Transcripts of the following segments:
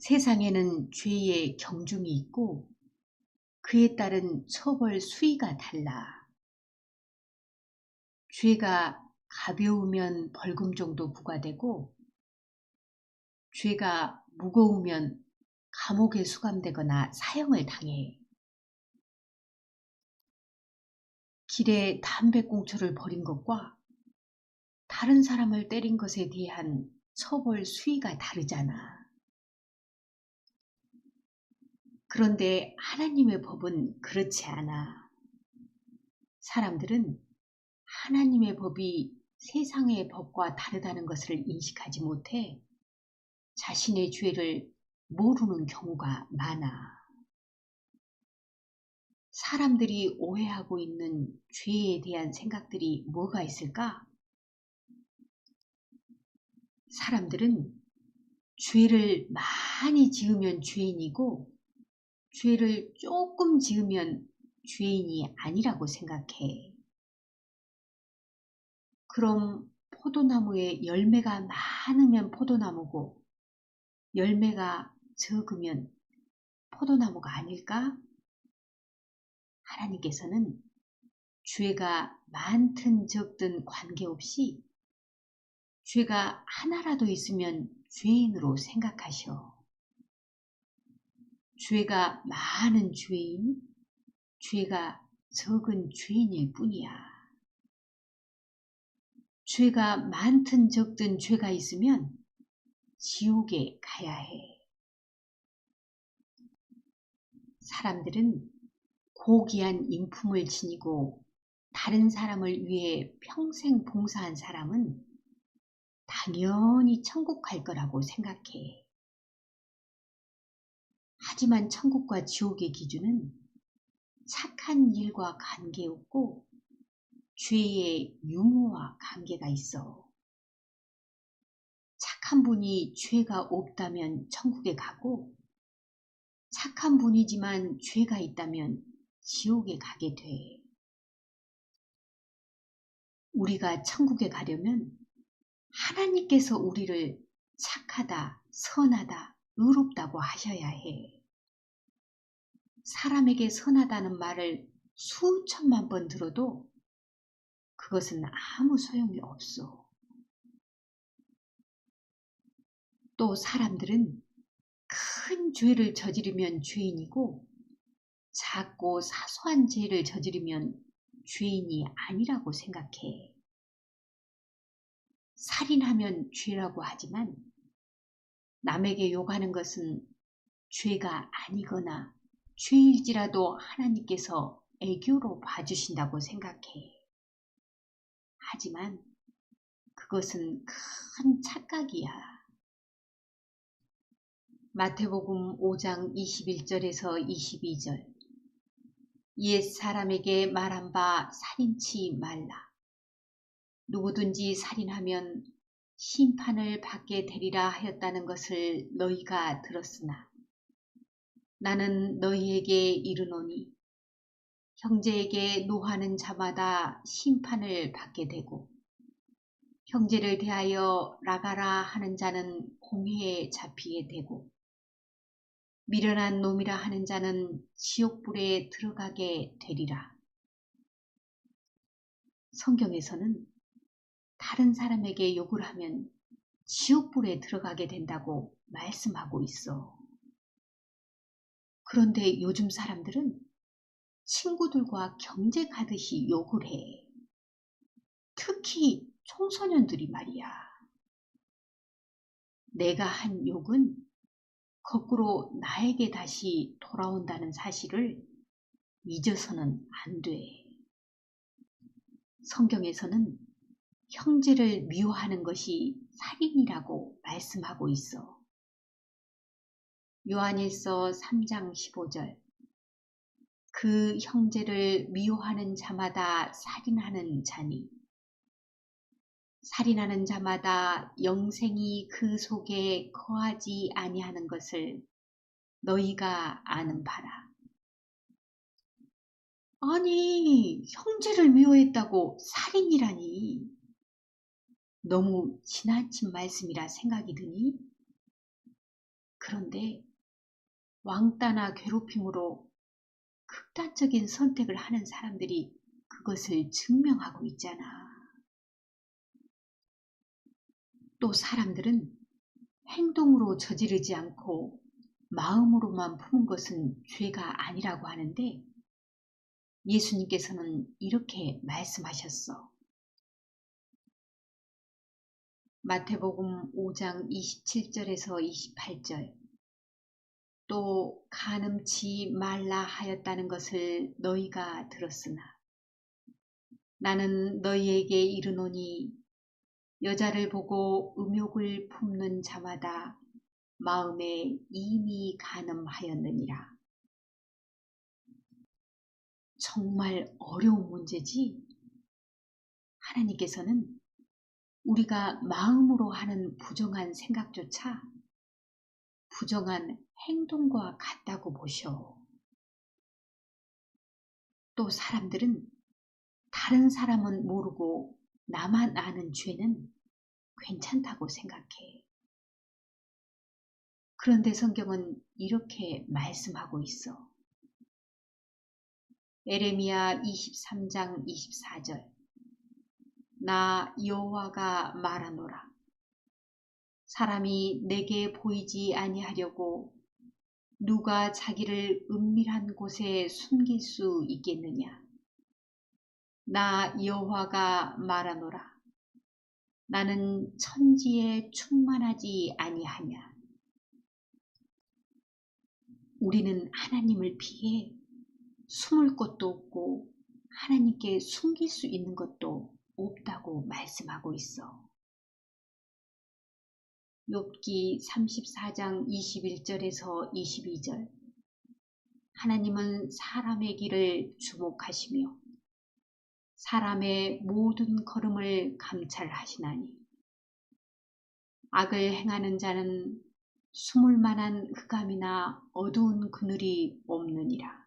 세상에는 죄의 경중이 있고 그에 따른 처벌 수위가 달라. 죄가 가벼우면 벌금 정도 부과되고 죄가 무거우면 감옥에 수감되거나 사형을 당해. 길에 담배꽁초를 버린 것과 다른 사람을 때린 것에 대한 처벌 수위가 다르잖아. 그런데 하나님의 법은 그렇지 않아. 사람들은 하나님의 법이 세상의 법과 다르다는 것을 인식하지 못해 자신의 죄를 모르는 경우가 많아. 사람들이 오해하고 있는 죄에 대한 생각들이 뭐가 있을까? 사람들은 죄를 많이 지으면 죄인이고 죄를 조금 지으면 죄인이 아니라고 생각해. 그럼 포도나무에 열매가 많으면 포도나무고 열매가 적으면 포도나무가 아닐까? 하나님께서는 죄가 많든 적든 관계없이 죄가 하나라도 있으면 죄인으로 생각하셔. 죄가 많은 죄인, 죄가 적은 죄인일 뿐이야. 죄가 많든 적든 죄가 있으면 지옥에 가야 해. 사람들은 고귀한 인품을 지니고 다른 사람을 위해 평생 봉사한 사람은 당연히 천국 갈 거라고 생각해. 하지만 천국과 지옥의 기준은 착한 일과 관계없고 죄의 유무와 관계가 있어. 착한 분이 죄가 없다면 천국에 가고 착한 분이지만 죄가 있다면 지옥에 가게 돼. 우리가 천국에 가려면 하나님께서 우리를 착하다, 선하다, 의롭다고 하셔야 해. 사람에게 선하다는 말을 수천만 번 들어도 그것은 아무 소용이 없어. 또 사람들은 큰 죄를 저지르면 죄인이고 작고 사소한 죄를 저지르면 죄인이 아니라고 생각해. 살인하면 죄라고 하지만 남에게 욕하는 것은 죄가 아니거나 죄일지라도 하나님께서 애교로 봐주신다고 생각해. 하지만 그것은 큰 착각이야. 마태복음 5장 21절에서 22절. 옛 사람에게 말한 바 살인치 말라. 누구든지 살인하면 심판을 받게 되리라 하였다는 것을 너희가 들었으나 나는 너희에게 이르노니 형제에게 노하는 자마다 심판을 받게 되고 형제를 대하여 나가라 하는 자는 공회에 잡히게 되고 미련한 놈이라 하는 자는 지옥불에 들어가게 되리라. 성경에서는 다른 사람에게 욕을 하면 지옥불에 들어가게 된다고 말씀하고 있어. 그런데 요즘 사람들은 친구들과 경쟁하듯이 욕을 해. 특히 청소년들이 말이야. 내가 한 욕은 거꾸로 나에게 다시 돌아온다는 사실을 잊어서는 안 돼. 성경에서는 형제를 미워하는 것이 살인이라고 말씀하고 있어. 요한일서 3장 15절. 그 형제를 미워하는 자마다 살인하는 자니 살인하는 자마다 영생이 그 속에 거하지 아니하는 것을 너희가 아는 바라. 아니, 형제를 미워했다고 살인이라니. 너무 지나친 말씀이라 생각이 드니? 그런데 왕따나 괴롭힘으로 극단적인 선택을 하는 사람들이 그것을 증명하고 있잖아. 또 사람들은 행동으로 저지르지 않고 마음으로만 품은 것은 죄가 아니라고 하는데 예수님께서는 이렇게 말씀하셨어. 마태복음 5장 27절에서 28절. 또 간음치 말라 하였다는 것을 너희가 들었으나 나는 너희에게 이르노니 여자를 보고 음욕을 품는 자마다 마음에 이미 간음하였느니라. 정말 어려운 문제지? 하나님께서는 우리가 마음으로 하는 부정한 생각조차 부정한 행동과 같다고 보셔. 또 사람들은 다른 사람은 모르고 나만 아는 죄는 괜찮다고 생각해. 그런데 성경은 이렇게 말씀하고 있어. 에레미야 23장 24절. 나 여호와가 말하노라. 사람이 내게 보이지 아니하려고 누가 자기를 은밀한 곳에 숨길 수 있겠느냐. 나 여호와가 말하노라. 나는 천지에 충만하지 아니하냐. 우리는 하나님을 피해 숨을 곳도 없고 하나님께 숨길 수 있는 것도 없다고 말씀하고 있어. 욥기 34장 21절에서 22절. 하나님은 사람의 길을 주목하시며 사람의 모든 걸음을 감찰하시나니 악을 행하는 자는 숨을 만한 흑암이나 어두운 그늘이 없느니라.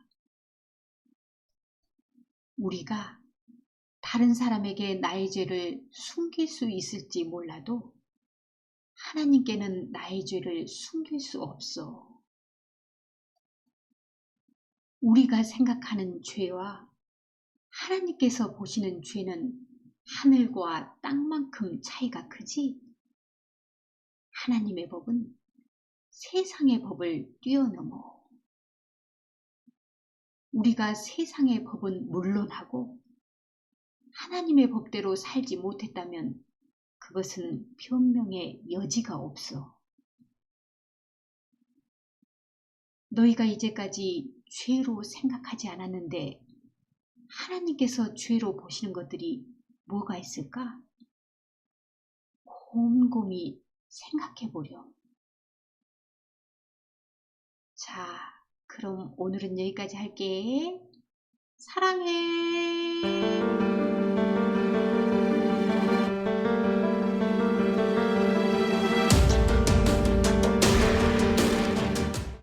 우리가 다른 사람에게 나의 죄를 숨길 수 있을지 몰라도 하나님께는 나의 죄를 숨길 수 없어. 우리가 생각하는 죄와 하나님께서 보시는 죄는 하늘과 땅만큼 차이가 크지? 하나님의 법은 세상의 법을 뛰어넘어. 우리가 세상의 법은 물론하고 하나님의 법대로 살지 못했다면 그것은 변명의 여지가 없어. 너희가 이제까지 죄로 생각하지 않았는데 하나님께서 죄로 보시는 것들이 뭐가 있을까? 곰곰이 생각해 보렴. 자, 그럼 오늘은 여기까지 할게. 사랑해.